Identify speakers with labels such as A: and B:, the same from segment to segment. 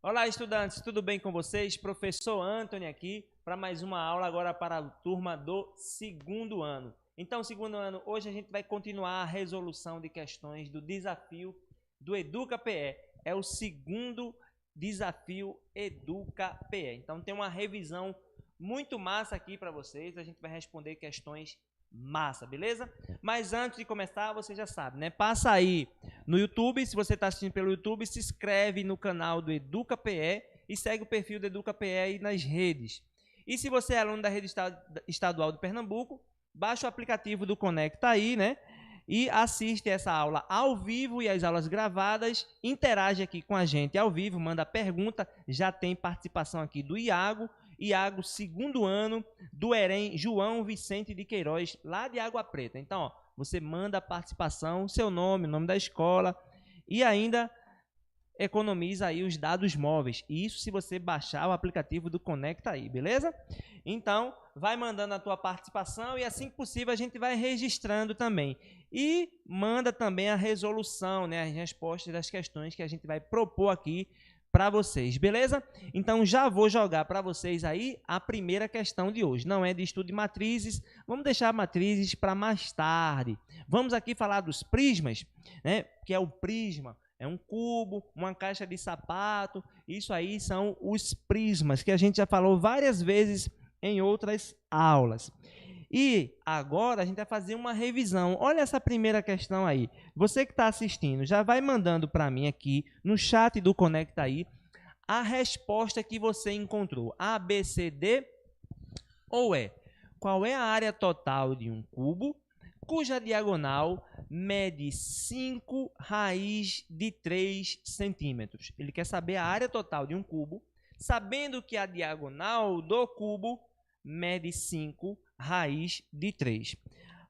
A: Olá, estudantes, tudo bem com vocês? Professor Antony aqui para mais uma aula agora para a turma do segundo ano. Então, segundo ano, hoje a gente vai continuar a resolução de questões do desafio do Educa-PE. É o segundo desafio Educa-PE. Então, tem uma revisão muito massa aqui para vocês. A gente vai responder questões massa, beleza? Mas antes de começar, você já sabe, né? Passa aí no YouTube, se você está assistindo pelo YouTube, se inscreve no canal do Educa-PE e segue o perfil do Educa-PE aí nas redes. E se você é aluno da rede estadual de Pernambuco, baixa o aplicativo do Conecta aí, né? E assiste essa aula ao vivo e as aulas gravadas, interage aqui com a gente ao vivo, manda pergunta, já tem participação aqui do Iago, segundo ano, do EREM João Vicente de Queiroz, lá de Água Preta. Então, ó, você manda a participação, seu nome, o nome da escola e ainda economiza aí os dados móveis. Isso se você baixar o aplicativo do Conecta aí, beleza? Então, vai mandando a tua participação e assim que possível a gente vai registrando também. E manda também a resolução, né, as respostas das questões que a gente vai propor aqui para vocês, beleza? Então, já vou jogar para vocês aí a primeira questão de hoje. Não é de estudo de matrizes, vamos deixar matrizes para mais tarde. Vamos aqui falar dos prismas, né? Que é o prisma, é um cubo, uma caixa de sapato. Isso aí são os prismas, que a gente já falou várias vezes em outras aulas. E agora a gente vai fazer uma revisão. Olha essa primeira questão aí. Você que está assistindo, já vai mandando para mim aqui no chat do Conecta aí a resposta que você encontrou. A, B, C, D ou E. Qual é a área total de um cubo cuja diagonal mede 5 raiz de 3 centímetros? Ele quer saber a área total de um cubo, sabendo que a diagonal do cubo mede 5 raiz de 3.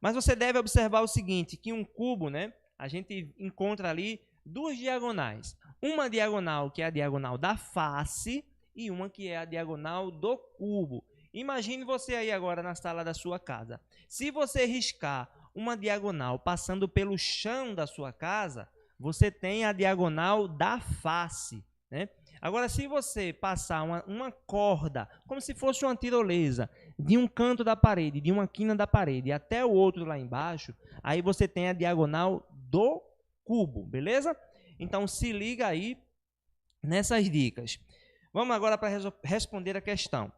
A: Mas você deve observar o seguinte, que um cubo, né, a gente encontra ali duas diagonais. Uma diagonal que é a diagonal da face e uma que é a diagonal do cubo. Imagine você aí agora na sala da sua casa. Se você riscar uma diagonal passando pelo chão da sua casa, você tem a diagonal da face, né? Agora, se você passar uma corda, como se fosse uma tirolesa, de um canto da parede, de uma quina da parede até o outro lá embaixo, aí você tem a diagonal do cubo, beleza? Então, se liga aí nessas dicas. Vamos agora para responder a questão.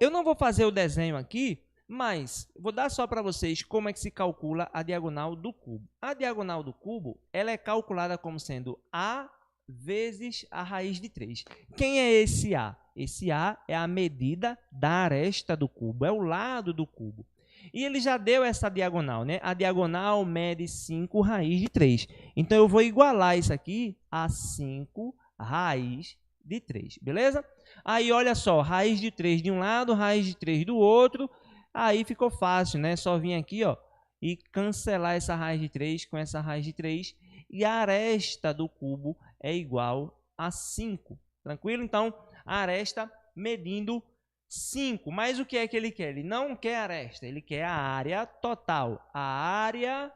A: Eu não vou fazer o desenho aqui, mas vou dar só para vocês como é que se calcula a diagonal do cubo. A diagonal do cubo, ela é calculada como sendo A vezes a raiz de 3. Quem é esse A? Esse A é a medida da aresta do cubo, é o lado do cubo. E ele já deu essa diagonal, né? A diagonal mede 5 raiz de 3. Então, eu vou igualar isso aqui a 5 raiz de 3, beleza? Aí, olha só, raiz de 3 de um lado, raiz de 3 do outro. Aí ficou fácil, né? Só vir aqui, ó, e cancelar essa raiz de 3 com essa raiz de 3. E a aresta do cubo é igual a 5. Tranquilo? Então, a aresta medindo 5. Mas o que é que ele quer? Ele não quer a aresta, ele quer a área total. A área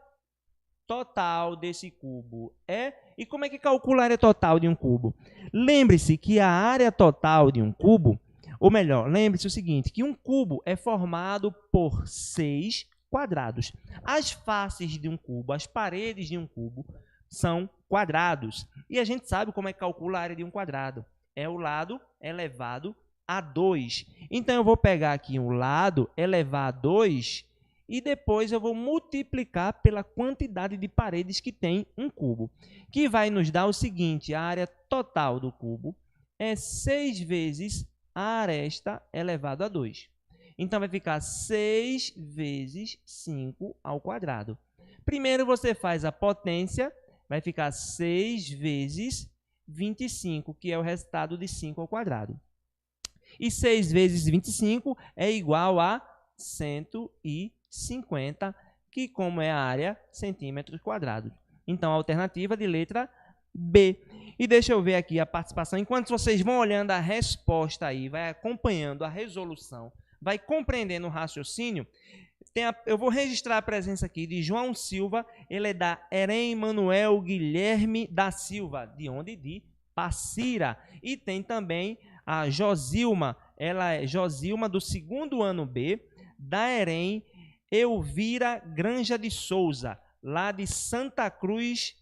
A: total desse cubo é... E como é que calcula a área total de um cubo? Lembre-se que a área total de um cubo, ou melhor, lembre-se o seguinte, que um cubo é formado por 6 quadrados. As faces de um cubo, as paredes de um cubo, são quadrados. E a gente sabe como é que calcula a área de um quadrado. É o lado elevado a 2. Então, eu vou pegar aqui um lado elevado a 2 e depois eu vou multiplicar pela quantidade de paredes que tem um cubo, que vai nos dar o seguinte, a área total do cubo é 6 vezes a aresta elevado a 2. Então, vai ficar 6 vezes 5 ao quadrado. Primeiro, você faz a potência, vai ficar 6 vezes 25, que é o resultado de 5 ao quadrado. E 6 vezes 25 é igual a 150, que como é a área, centímetros quadrados. Então, a alternativa de letra B. E deixa eu ver aqui a participação. Enquanto vocês vão olhando a resposta aí, vai acompanhando a resolução, vai compreendendo o raciocínio, eu vou registrar a presença aqui de João Silva, ele é da EREM Manuel Guilherme da Silva. De onde? De Passira. E tem também a Josilma, ela é Josilma do segundo ano B, da EREM Elvira Granja de Souza, lá de Santa Cruz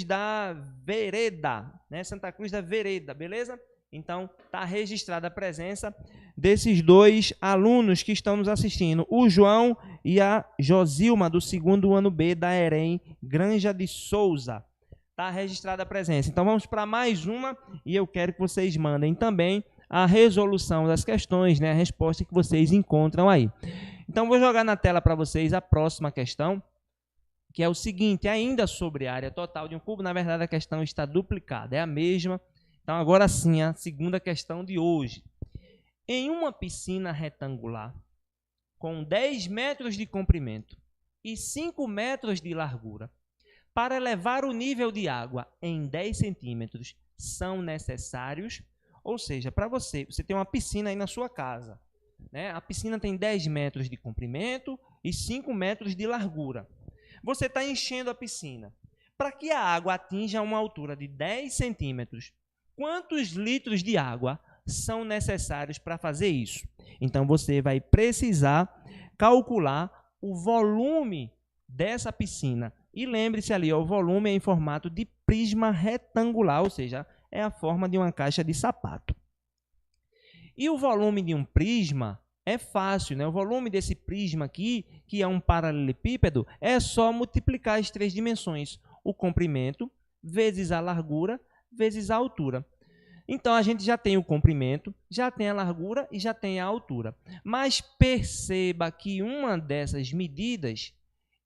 A: da Vereda, né? Santa Cruz da Vereda, beleza? Então, está registrada a presença desses dois alunos que estão nos assistindo, o João e a Josilma, do segundo ano B da EREM Granja de Souza. Está registrada a presença. Então, vamos para mais uma e eu quero que vocês mandem também a resolução das questões, né? A resposta que vocês encontram aí. Então, vou jogar na tela para vocês a próxima questão, que é o seguinte, ainda sobre a área total de um cubo. Na verdade, a questão está duplicada, é a mesma. Então, agora sim, a segunda questão de hoje. Em uma piscina retangular, com 10 metros de comprimento e 5 metros de largura, para elevar o nível de água em 10 centímetros, são necessários, ou seja, para você tem uma piscina aí na sua casa, né? A piscina tem 10 metros de comprimento e 5 metros de largura. Você está enchendo a piscina. Para que a água atinja uma altura de 10 centímetros, quantos litros de água são necessários para fazer isso? Então, você vai precisar calcular o volume dessa piscina. E lembre-se ali, ó, o volume é em formato de prisma retangular, ou seja, é a forma de uma caixa de sapato. E o volume de um prisma é fácil, né? O volume desse prisma aqui, que é um paralelepípedo, é só multiplicar as 3 dimensões. O comprimento vezes a largura vezes a altura. Então, a gente já tem o comprimento, já tem a largura e já tem a altura. Mas perceba que uma dessas medidas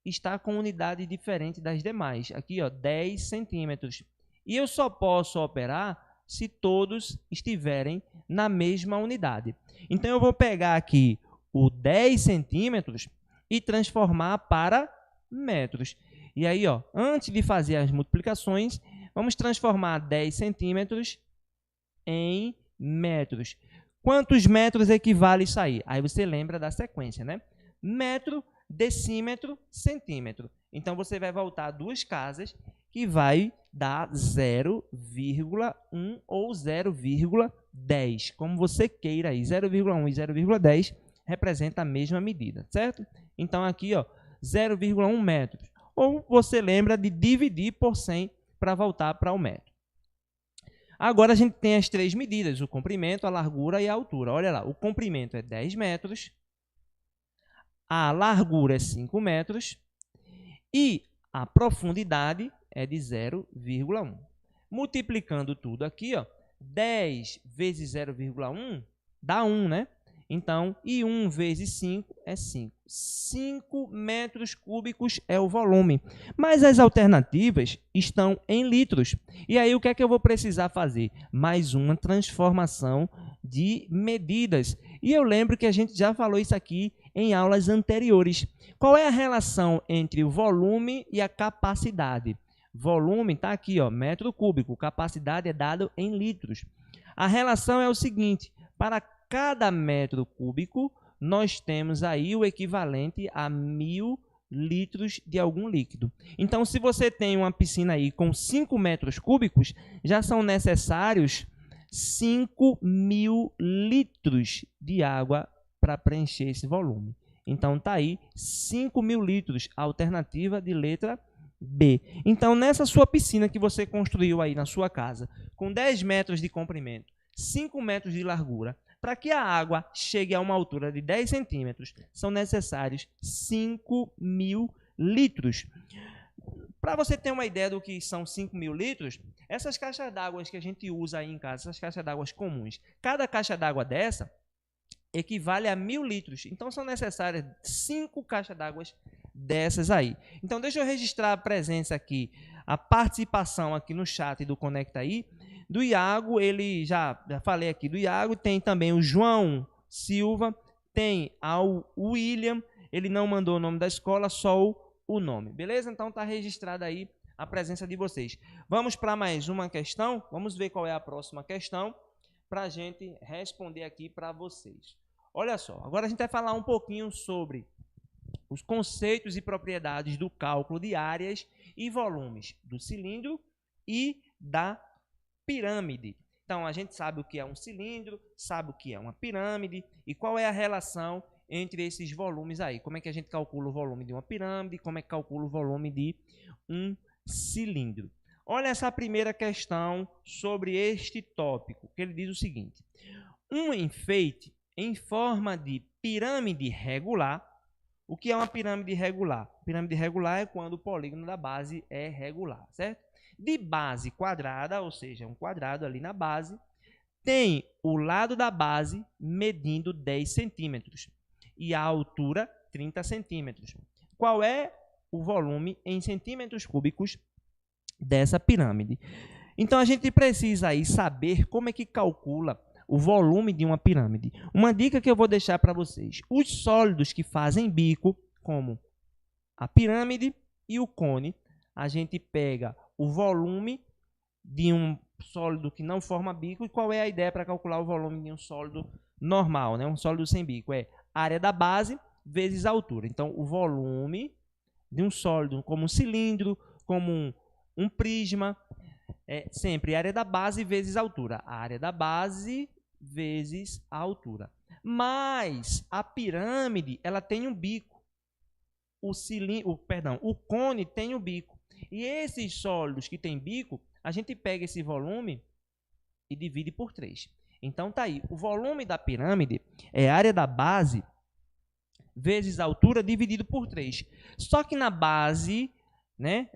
A: está com unidade diferente das demais. Aqui, ó, 10 centímetros. E eu só posso operar se todos estiverem na mesma unidade. Então, eu vou pegar aqui o 10 centímetros e transformar para metros. E aí, ó, antes de fazer as multiplicações, vamos transformar 10 centímetros em metros. Quantos metros equivale isso aí? Aí você lembra da sequência, né? Metro, decímetro, centímetro. Então, você vai voltar 2 casas que vai dar 0,1 ou 0,10, como você queira aí. 0,1 e 0,10 representa a mesma medida, certo? Então, aqui, ó, 0,1 metros. Ou você lembra de dividir por 100 para voltar para o metro. Agora, a gente tem as 3 medidas, o comprimento, a largura e a altura. Olha lá, o comprimento é 10 metros, a largura é 5 metros e a profundidade é de 0,1. Multiplicando tudo aqui, ó, 10 vezes 0,1 dá 1, né? Então, e 1 vezes 5 é 5. 5 metros cúbicos é o volume. Mas as alternativas estão em litros. E aí, o que é que eu vou precisar fazer? Mais uma transformação de medidas. E eu lembro que a gente já falou isso aqui em aulas anteriores. Qual é a relação entre o volume e a capacidade? Volume está aqui, ó, metro cúbico. Capacidade é dado em litros. A relação é o seguinte: para cada metro cúbico, nós temos aí o equivalente a 1000 litros de algum líquido. Então, se você tem uma piscina aí com 5 metros cúbicos, já são necessários 5.000 litros de água para preencher esse volume. Então, está aí 5.000 litros, alternativa de letra B. Então, nessa sua piscina que você construiu aí na sua casa, com 10 metros de comprimento, 5 metros de largura, para que a água chegue a uma altura de 10 centímetros, são necessários 5.000 litros. Para você ter uma ideia do que são 5.000 litros, essas caixas d'água que a gente usa aí em casa, essas caixas d'água comuns, cada caixa d'água dessa equivale a 1.000 litros. Então, são necessárias 5 caixas d'água dessas aí. Então, deixa eu registrar a presença aqui, a participação aqui no chat do Conecta Aí, do Iago. Ele já falei aqui do Iago, tem também o João Silva, tem ao William, ele não mandou o nome da escola, só o nome, beleza? Então está registrada aí a presença de vocês. Vamos para mais uma questão, vamos ver qual é a próxima questão para a gente responder aqui para vocês. Olha só, agora a gente vai falar um pouquinho sobre os conceitos e propriedades do cálculo de áreas e volumes do cilindro e da pirâmide. Então, a gente sabe o que é um cilindro, sabe o que é uma pirâmide e qual é a relação entre esses volumes aí. Como é que a gente calcula o volume de uma pirâmide, como é que calcula o volume de um cilindro. Olha essa primeira questão sobre este tópico, que ele diz o seguinte: um enfeite em forma de pirâmide regular. O que é uma pirâmide regular? Pirâmide regular é quando o polígono da base é regular, certo? De base quadrada, ou seja, um quadrado ali na base, tem o lado da base medindo 10 centímetros e a altura 30 centímetros. Qual é o volume em centímetros cúbicos dessa pirâmide? Então, a gente precisa aí saber como é que calcula o volume de uma pirâmide. Uma dica que eu vou deixar para vocês: os sólidos que fazem bico, como a pirâmide e o cone, a gente pega o volume de um sólido que não forma bico. E qual é a ideia para calcular o volume de um sólido normal, né? Um sólido sem bico é a área da base vezes a altura. Então, o volume de um sólido como um cilindro, como um prisma, é sempre a área da base vezes a altura. A área da base vezes a altura. Mas a pirâmide, ela tem um bico. O cone tem um bico. E esses sólidos que têm bico, a gente pega esse volume e divide por 3. Então tá aí, o volume da pirâmide é a área da base vezes a altura dividido por 3. Só que na base, né,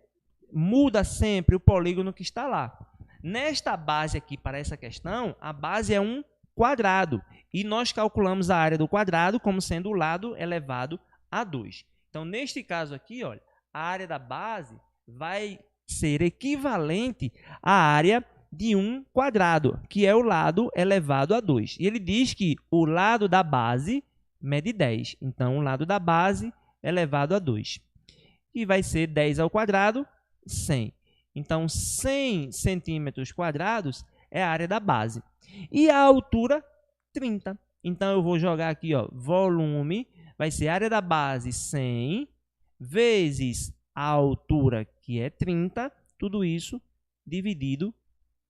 A: muda sempre o polígono que está lá. Nesta base aqui, para essa questão, a base é um quadrado. E nós calculamos a área do quadrado como sendo o lado elevado a 2. Então, neste caso aqui, olha, a área da base vai ser equivalente à área de um quadrado, que é o lado elevado a 2. E ele diz que o lado da base mede 10. Então, o lado da base elevado a 2. E vai ser 10 ao quadrado, 100. Então, 100 centímetros quadrados é a área da base. E a altura, 30. Então, eu vou jogar aqui, ó, volume, vai ser a área da base, 100, vezes a altura, que é 30, tudo isso dividido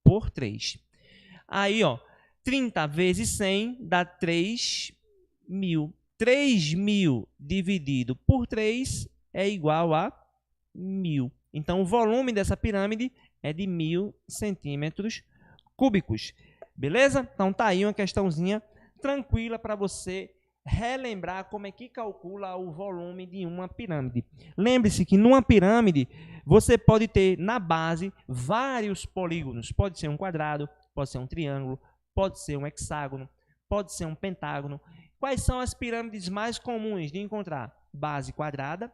A: por 3. Aí, ó, 30 vezes 100 dá 3.000. 3.000 dividido por 3 é igual a 1.000. Então, o volume dessa pirâmide é de 1.000 centímetros cúbicos. Beleza? Então, tá aí uma questãozinha tranquila para você relembrar como é que calcula o volume de uma pirâmide. Lembre-se que numa pirâmide, você pode ter na base vários polígonos. Pode ser um quadrado, pode ser um triângulo, pode ser um hexágono, pode ser um pentágono. Quais são as pirâmides mais comuns de encontrar? Base quadrada,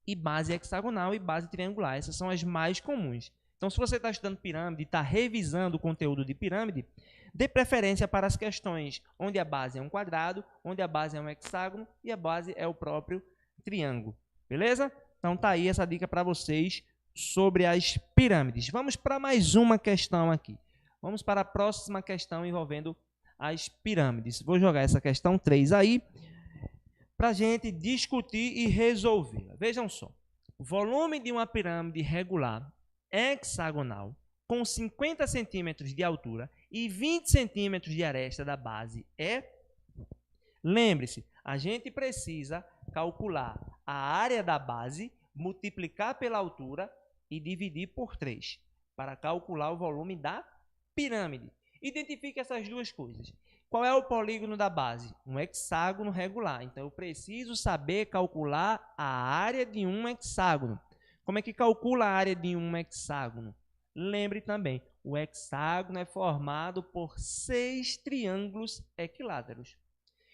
A: e base hexagonal e base triangular. Essas são as mais comuns. Então, se você está estudando pirâmide e está revisando o conteúdo de pirâmide, dê preferência para as questões onde a base é um quadrado, onde a base é um hexágono e a base é o próprio triângulo. Beleza? Então, tá aí essa dica para vocês sobre as pirâmides. Vamos para mais uma questão aqui. Vamos para a próxima questão envolvendo as pirâmides. Vou jogar essa questão 3 aí, para a gente discutir e resolver. Vejam só, o volume de uma pirâmide regular hexagonal com 50 centímetros de altura e 20 centímetros de aresta da base é... Lembre-se, a gente precisa calcular a área da base, multiplicar pela altura e dividir por 3 para calcular o volume da pirâmide. Identifique essas duas coisas. Qual é o polígono da base? Um hexágono regular. Então, eu preciso saber calcular a área de um hexágono. Como é que calcula a área de um hexágono? Lembre também, o hexágono é formado por 6 triângulos equiláteros.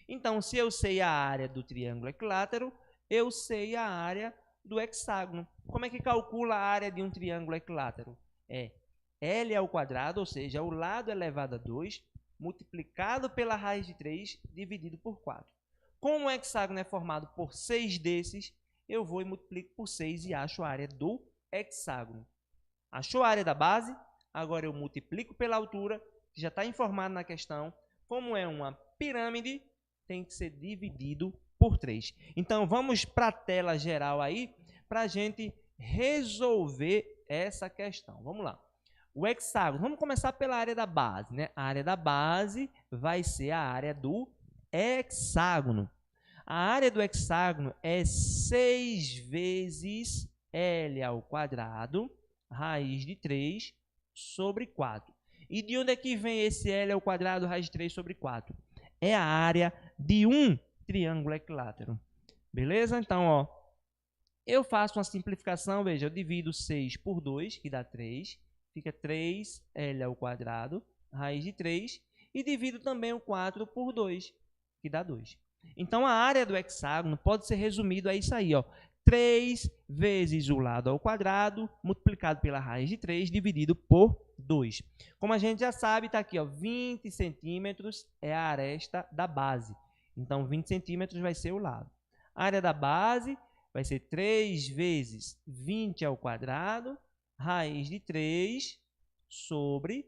A: Então, se eu sei a área do triângulo equilátero, eu sei a área do hexágono. Como é que calcula a área de um triângulo equilátero? É L ao quadrado, ou seja, o lado elevado a 2, multiplicado pela raiz de 3, dividido por 4. Como o hexágono é formado por 6 desses, eu vou e multiplico por 6 e acho a área do hexágono. Achou a área da base? Agora eu multiplico pela altura, que já está informado na questão. Como é uma pirâmide, tem que ser dividido por 3. Então, vamos para a tela geral aí, para a gente resolver essa questão. Vamos lá. O hexágono, vamos começar pela área da base, né? A área da base vai ser a área do hexágono. A área do hexágono é 6 vezes L ao quadrado, raiz de 3 sobre 4. E de onde é que vem esse L ao quadrado, raiz de 3 sobre 4? É a área de um triângulo equilátero. Beleza? Então, ó, eu faço uma simplificação, veja, eu divido 6 por 2, que dá 3, fica 3L ao quadrado, raiz de 3, e divido também o 4 por 2, que dá 2. Então, a área do hexágono pode ser resumido a isso aí, ó, 3 vezes o lado ao quadrado, multiplicado pela raiz de 3, dividido por 2. Como a gente já sabe, está aqui, ó, 20 centímetros é a aresta da base. Então, 20 centímetros vai ser o lado. A área da base vai ser 3 vezes 20 ao quadrado, raiz de 3 sobre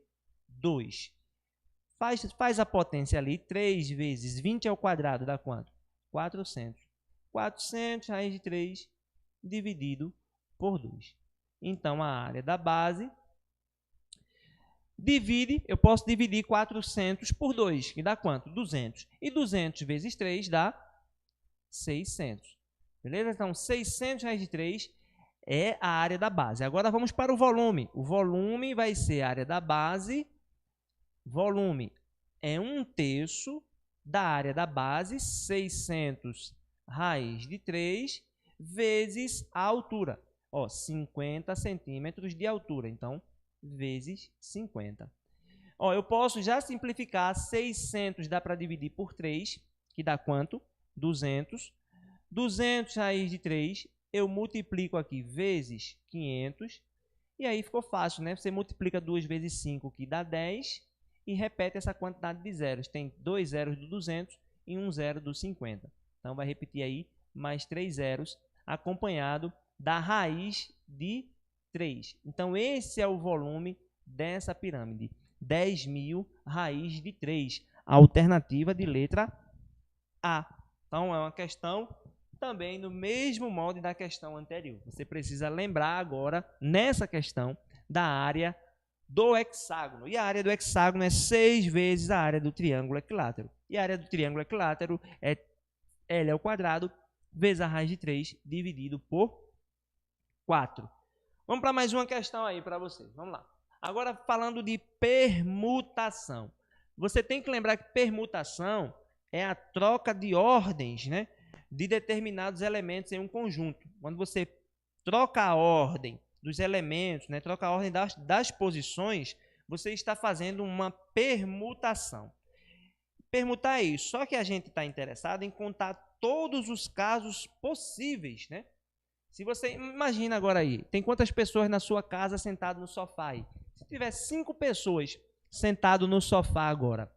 A: 2. Faz a potência ali, 3 vezes 20 ao quadrado dá quanto? 400. 400, raiz de 3, dividido por 2. Então, a área da base eu posso dividir 400 por 2, que dá quanto? 200. E 200 vezes 3 dá 600. Beleza? Então, 600 raiz de 3 é a área da base. Agora, vamos para o volume. O volume vai ser a área da base. Volume é 1/3 da área da base, 600 raiz de 3, vezes a altura. Ó, 50 centímetros de altura. Então, vezes 50. Ó, eu posso já simplificar. 600 dá para dividir por 3, que dá quanto? 200. 200 raiz de 3, eu multiplico aqui vezes 500. E aí ficou fácil, né? Você multiplica 2 vezes 5, que dá 10. E repete essa quantidade de zeros. Tem 2 zeros do 200 e 1 zero do 50. Então, vai repetir aí mais 3 zeros, acompanhado da raiz de 3. Então, esse é o volume dessa pirâmide. 10.000 raiz de 3. A alternativa de letra A. Então, é uma questão também no mesmo molde da questão anterior. Você precisa lembrar agora, nessa questão, da área do hexágono. E a área do hexágono é 6 vezes a área do triângulo equilátero. E a área do triângulo equilátero é L ao quadrado vezes a raiz de 3 dividido por 4. Vamos para mais uma questão aí para vocês. Vamos lá. Agora, falando de permutação. Você tem que lembrar que permutação é a troca de ordens, né, de determinados elementos em um conjunto. Quando você troca a ordem dos elementos, né, troca a ordem das posições, você está fazendo uma permutação. Permutar é isso, só que a gente está interessado em contar todos os casos possíveis, né? Se você imagina agora aí, tem quantas pessoas na sua casa sentado no sofá aí? Se tiver 5 pessoas sentado no sofá agora,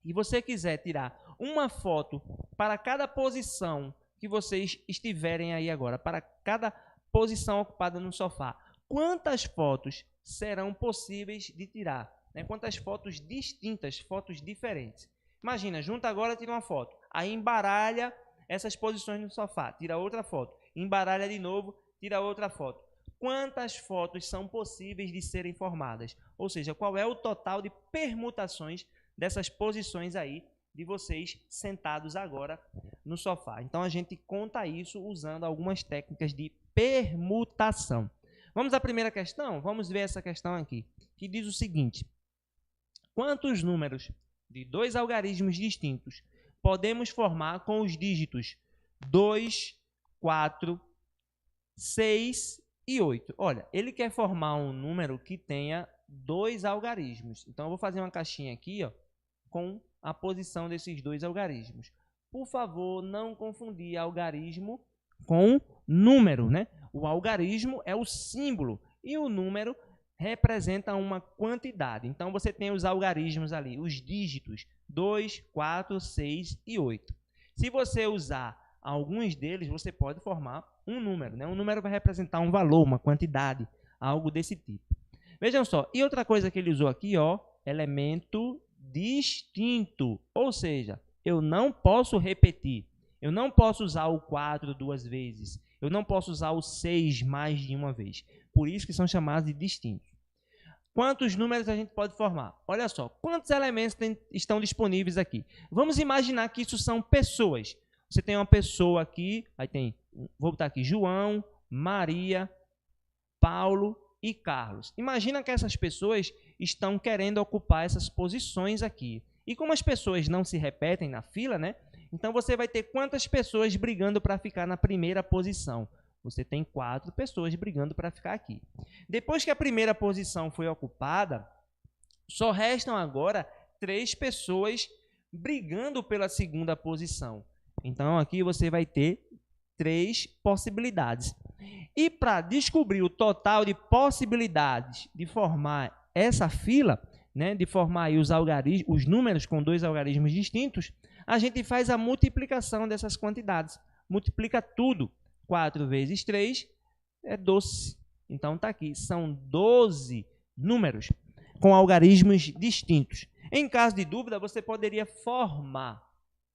A: e você quiser tirar uma foto para cada posição que vocês estiverem aí agora, para cada posição ocupada no sofá, quantas fotos serão possíveis de tirar? Né? Quantas fotos distintas, fotos diferentes? Imagina, junta agora, tira uma foto, aí embaralha essas posições no sofá, tira outra foto, embaralha de novo, tira outra foto. Quantas fotos são possíveis de serem formadas? Ou seja, qual é o total de permutações dessas posições aí de vocês sentados agora no sofá? Então, a gente conta isso usando algumas técnicas de permutação. Vamos à primeira questão? Vamos ver essa questão aqui, que diz o seguinte: quantos números de 2 algarismos distintos podemos formar com os dígitos 2, 4, 6 e 8? Olha, ele quer formar um número que tenha 2 algarismos. Então, eu vou fazer uma caixinha aqui, ó, com a posição desses 2 algarismos. Por favor, não confundir algarismo com número, né? O algarismo é o símbolo e o número representa uma quantidade. Então, você tem os algarismos ali, os dígitos 2, 4, 6 e 8. Se você usar alguns deles, você pode formar um número, né? Um número vai representar um valor, uma quantidade, algo desse tipo. Vejam só, e outra coisa que ele usou aqui, ó, elemento distinto, ou seja, eu não posso repetir, eu não posso usar o 4 2 vezes, Eu não posso usar o 6 mais de uma vez. Por isso que são chamados de distintos. Quantos números a gente pode formar? Olha só, quantos elementos estão disponíveis aqui? Vamos imaginar que isso são pessoas. Você tem uma pessoa aqui, aí tem, vou botar aqui, João, Maria, Paulo e Carlos. Imagina que essas pessoas estão querendo ocupar essas posições aqui. E como as pessoas não se repetem na fila, né? Então você vai ter quantas pessoas brigando para ficar na primeira posição? Você tem 4 pessoas brigando para ficar aqui. Depois que a primeira posição foi ocupada, só restam agora 3 pessoas brigando pela segunda posição. Então aqui você vai ter 3 possibilidades. E para descobrir o total de possibilidades de formar essa fila, né, de formar aí os números com 2 algarismos distintos, a gente faz a multiplicação dessas quantidades. Multiplica tudo. 4 vezes 3 é 12. Então está aqui, são 12 números com algarismos distintos. Em caso de dúvida, você poderia formar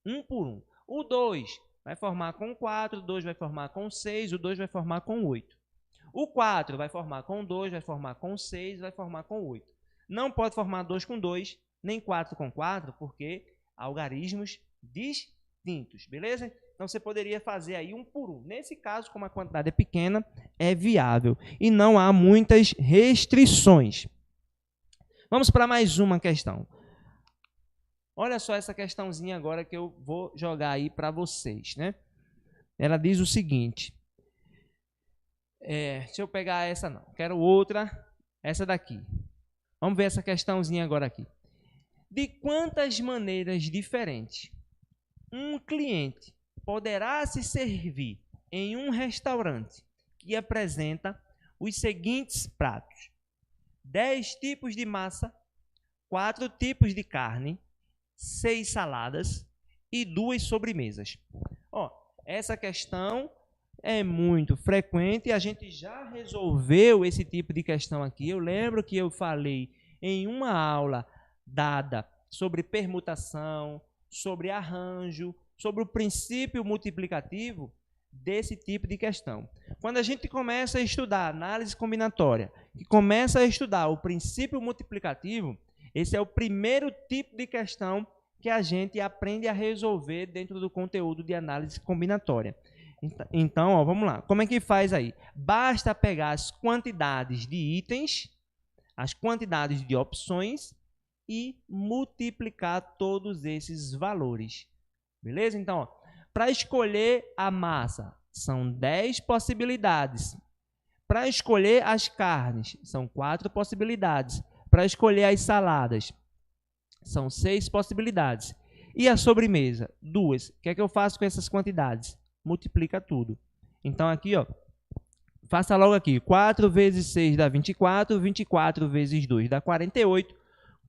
A: um por um. O 2 vai formar com 4, o 2 vai formar com 6, o 2 vai formar com 8. O 4 vai formar com 2, vai formar com 6, vai formar com 8. Não pode formar 2 com 2, nem 4 com 4, porque algarismos distintos, beleza? Então você poderia fazer aí um por um. Nesse caso, como a quantidade é pequena, é viável e não há muitas restrições. Vamos para mais uma questão. Olha só essa questãozinha agora que eu vou jogar aí para vocês, né? Ela diz o seguinte. Deixa eu pegar essa não. Quero outra, essa daqui. Vamos ver essa questãozinha agora aqui. De quantas maneiras diferentes um cliente poderá se servir em um restaurante que apresenta os seguintes pratos: 10 tipos de massa, 4 tipos de carne, 6 saladas e 2 sobremesas. Ó, essa questão é muito frequente e a gente já resolveu esse tipo de questão aqui. Eu lembro que eu falei em uma aula dada sobre permutação, sobre arranjo, sobre o princípio multiplicativo desse tipo de questão. Quando a gente começa a estudar análise combinatória, que começa a estudar o princípio multiplicativo, esse é o primeiro tipo de questão que a gente aprende a resolver dentro do conteúdo de análise combinatória. Então, ó, vamos lá. Como é que faz aí? Basta pegar as quantidades de itens, as quantidades de opções e multiplicar todos esses valores. Beleza? Então, para escolher a massa, são 10 possibilidades. Para escolher as carnes, são 4 possibilidades. Para escolher as saladas, são 6 possibilidades. E a sobremesa? 2. O que é que eu faço com essas quantidades? Multiplica tudo. Então, aqui, ó, faça logo aqui. 4 vezes 6 dá 24. 24 vezes 2 dá 48.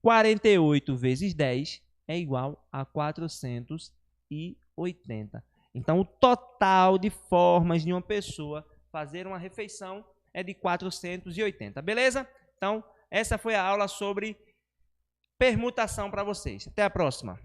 A: 48 vezes 10 é igual a 480. Então, o total de formas de uma pessoa fazer uma refeição é de 480. Beleza? Então, essa foi a aula sobre permutação para vocês. Até a próxima.